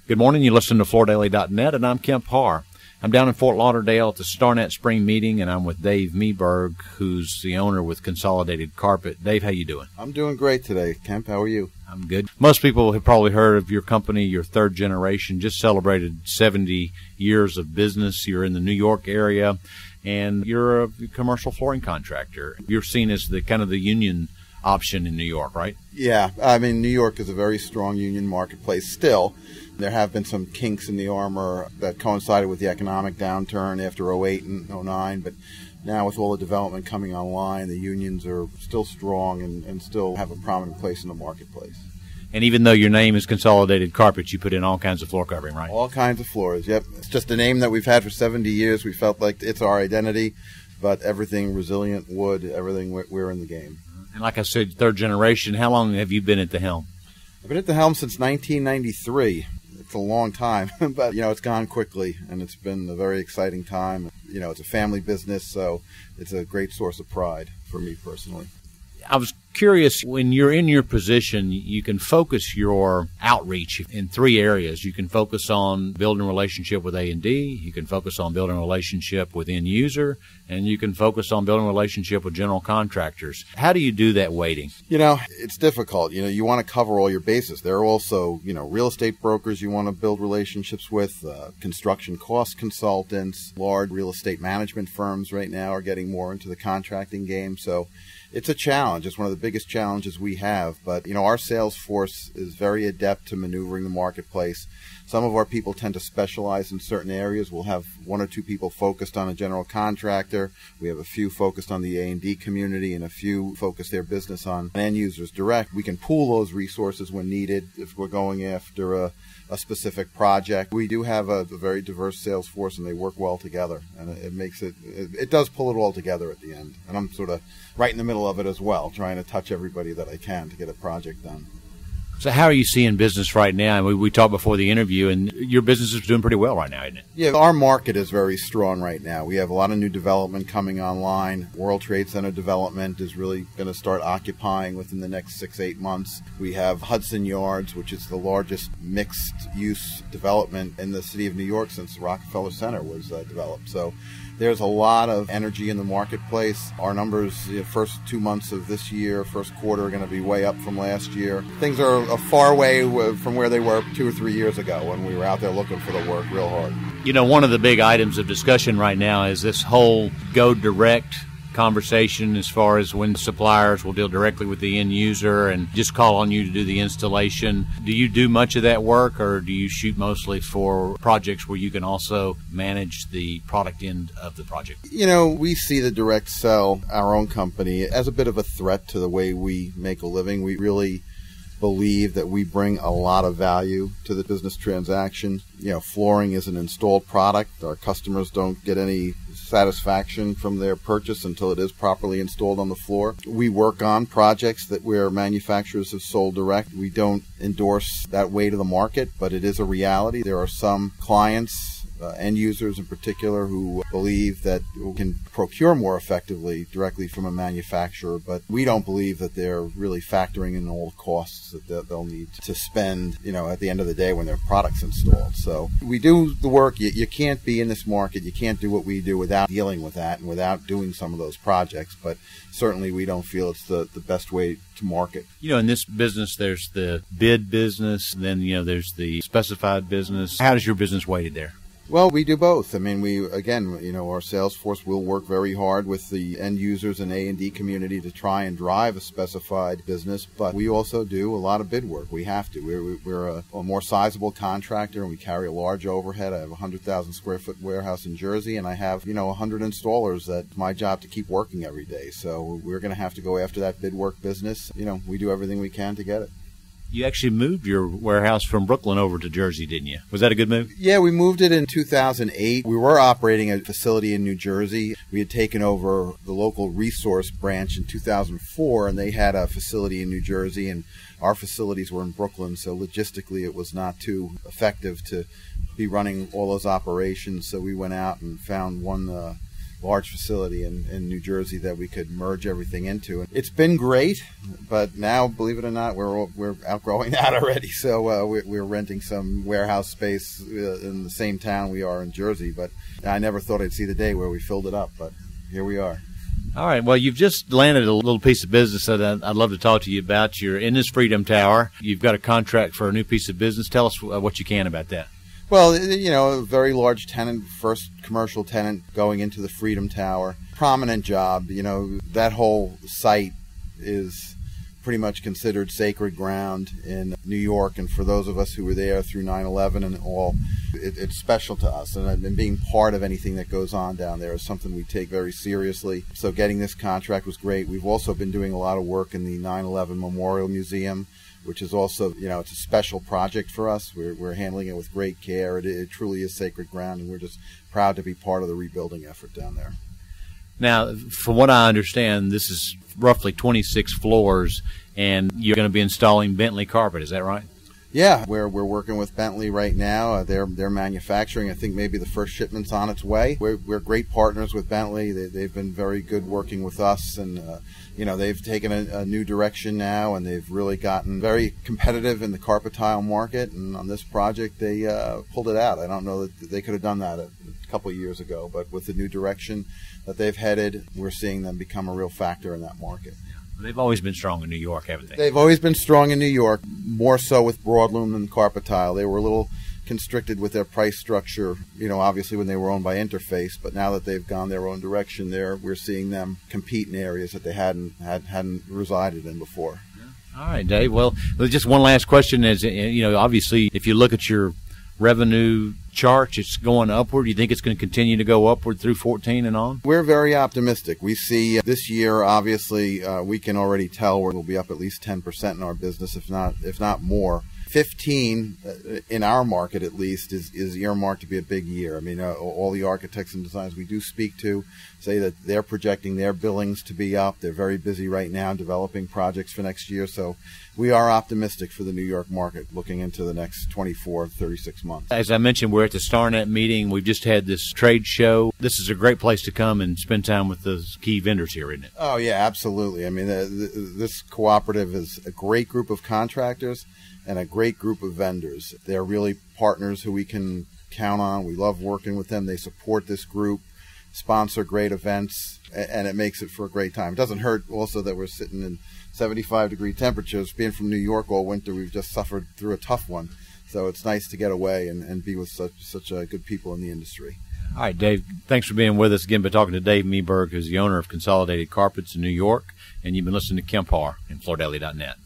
Good morning. You listen to FloorDaily.net, and I'm Kemp Harr. I'm down in Fort Lauderdale at the StarNet Spring Meeting, and I'm with Dave Meberg, who's the owner with Consolidated Carpet. Dave, how you doing? I'm doing great today. Kemp, how are you? I'm good. Most people have probably heard of your company, your third generation, just celebrated 70 years of business. You're in the New York area, and you're a commercial flooring contractor. You're seen as the kind of the union option in New York, right? Yeah, I mean, New York is a very strong union marketplace still. There have been some kinks in the armor that coincided with the economic downturn after 08 and 09, but now with all the development coming online, the unions are still strong and still have a prominent place in the marketplace. And even though your name is Consolidated Carpet, you put in all kinds of floor covering, right? All kinds of floors, yep. It's just a name that we've had for 70 years. We felt like it's our identity, but everything resilient wood, everything, we're in the game. And like I said, third generation, how long have you been at the helm? I've been at the helm since 1993. It's a long time, but, it's gone quickly, and it's been a very exciting time. It's a family business, so it's a great source of pride for me personally. I was curious, when you're in your position, you can focus your outreach in three areas. You can focus on building a relationship with A&D, you can focus on building a relationship with end user, and you can focus on building a relationship with general contractors. How do you do that weighting? It's difficult. You want to cover all your bases. There are also, real estate brokers you want to build relationships with, construction cost consultants, large real estate management firms right now are getting more into the contracting game. So it's a challenge. It's one of the biggest challenges we have. But, our sales force is very adept to maneuvering the marketplace. Some of our people tend to specialize in certain areas. We'll have one or two people focused on a general contractor. We have a few focused on the A&D community and a few focus their business on end users direct. We can pool those resources when needed if we're going after a specific project. We do have a very diverse sales force, and they work well together, and it does pull it all together at the end. And I'm sort of right in the middle of it as well, trying to touch everybody that I can to get a project done. So how are you seeing business right now? We talked before the interview, and your business is doing pretty well right now, isn't it? Yeah, our market is very strong right now. We have a lot of new development coming online. World Trade Center development is really going to start occupying within the next 6-8 months. We have Hudson Yards, which is the largest mixed-use development in the city of New York since Rockefeller Center was developed. So there's a lot of energy in the marketplace. Our numbers, first 2 months of this year, first quarter, are going to be way up from last year. Things are a far way from where they were 2 or 3 years ago when we were out there looking for the work real hard. One of the big items of discussion right now is this whole go direct conversation, as far as when suppliers will deal directly with the end user and just call on you to do the installation. Do you do much of that work, or do you shoot mostly for projects where you can also manage the product end of the project? We see the direct sell, our own company, as a bit of a threat to the way we make a living. We really believe that we bring a lot of value to the business transaction. Flooring is an installed product. Our customers don't get any satisfaction from their purchase until it is properly installed on the floor. We work on projects that where manufacturers have sold direct. We don't endorse that way to the market, but it is a reality. There are some clients, end users in particular, who believe that we can procure more effectively directly from a manufacturer, but we don't believe that they're really factoring in all the costs that they'll need to spend, at the end of the day when their product's installed. So we do the work. You can't be in this market. You can't do what we do without dealing with that and without doing some of those projects, but certainly we don't feel it's the best way to market. In this business, there's the bid business, then, there's the specified business. How does your business weighted there? Well, we do both. I mean, our sales force will work very hard with the end users and A&D community to try and drive a specified business, but we also do a lot of bid work. We have to. We're a more sizable contractor, and we carry a large overhead. I have a 100,000 square foot warehouse in Jersey, and I have, 100 installers that's my job to keep working every day. So we're going to have to go after that bid work business. We do everything we can to get it. You actually moved your warehouse from Brooklyn over to Jersey, didn't you? Was that a good move? Yeah, we moved it in 2008. We were operating a facility in New Jersey. We had taken over the local resource branch in 2004, and they had a facility in New Jersey, and our facilities were in Brooklyn, so logistically it was not too effective to be running all those operations. So we went out and found one large facility in New Jersey that we could merge everything into. It's been great, but now, believe it or not, we're outgrowing that already. So we're renting some warehouse space in the same town we are in Jersey. But I never thought I'd see the day where we filled it up, but here we are. All right. Well, you've just landed a little piece of business that I'd love to talk to you about. You're in this Freedom Tower. You've got a contract for a new piece of business. Tell us what you can about that. Well, a very large tenant, first commercial tenant going into the Freedom Tower. Prominent job. That whole site is pretty much considered sacred ground in New York, and for those of us who were there through 9/11 and all, it's special to us, and being part of anything that goes on down there is something we take very seriously. So getting this contract was great. We've also been doing a lot of work in the 9/11 Memorial Museum, which is also, it's a special project for us. We're handling it with great care. It truly is sacred ground, and we're just proud to be part of the rebuilding effort down there. Now, from what I understand, this is roughly 26 floors, and you're going to be installing Bentley Carpet. Is that right? Yeah, we're working with Bentley right now. They're manufacturing. I think maybe the first shipment's on its way. We're great partners with Bentley. They've been very good working with us, and they've taken a new direction now, and they've really gotten very competitive in the carpet tile market. And on this project, they pulled it out. I don't know that they could have done that a couple of years ago, but with the new direction that they've headed, we're seeing them become a real factor in that market. They've always been strong in New York, haven't they? They've always been strong in New York, more so with broadloom than carpet tile. They were a little constricted with their price structure, obviously when they were owned by Interface, but now that they've gone their own direction we're seeing them compete in areas that they hadn't resided in before. All right, Dave. Well, just one last question is, obviously if you look at your revenue chart, it's going upward. Do you think it's going to continue to go upward through 14 and on? We're very optimistic. We see this year, obviously, we can already tell we'll be up at least 10% in our business, if not more. 15 in our market at least is earmarked to be a big year. I mean, all the architects and designers we do speak to say that they're projecting their billings to be up. They're very busy right now developing projects for next year. So we are optimistic for the New York market looking into the next 24, 36 months. As I mentioned, we're at the StarNet meeting. We've just had this trade show. This is a great place to come and spend time with the key vendors here, isn't it? Oh, yeah, absolutely. I mean, this cooperative is a great group of contractors and a great group of vendors. They're really partners who we can count on. We love working with them. They support this group, sponsor great events, and it makes it for a great time. It doesn't hurt also that we're sitting in 75-degree temperatures. Being from New York all winter, we've just suffered through a tough one. So it's nice to get away and be with such good people in the industry. All right, Dave, thanks for being with us again. Been talking to Dave Meberg, who's the owner of Consolidated Carpets in New York, and you've been listening to Kemp Harr in FloorDaily.net.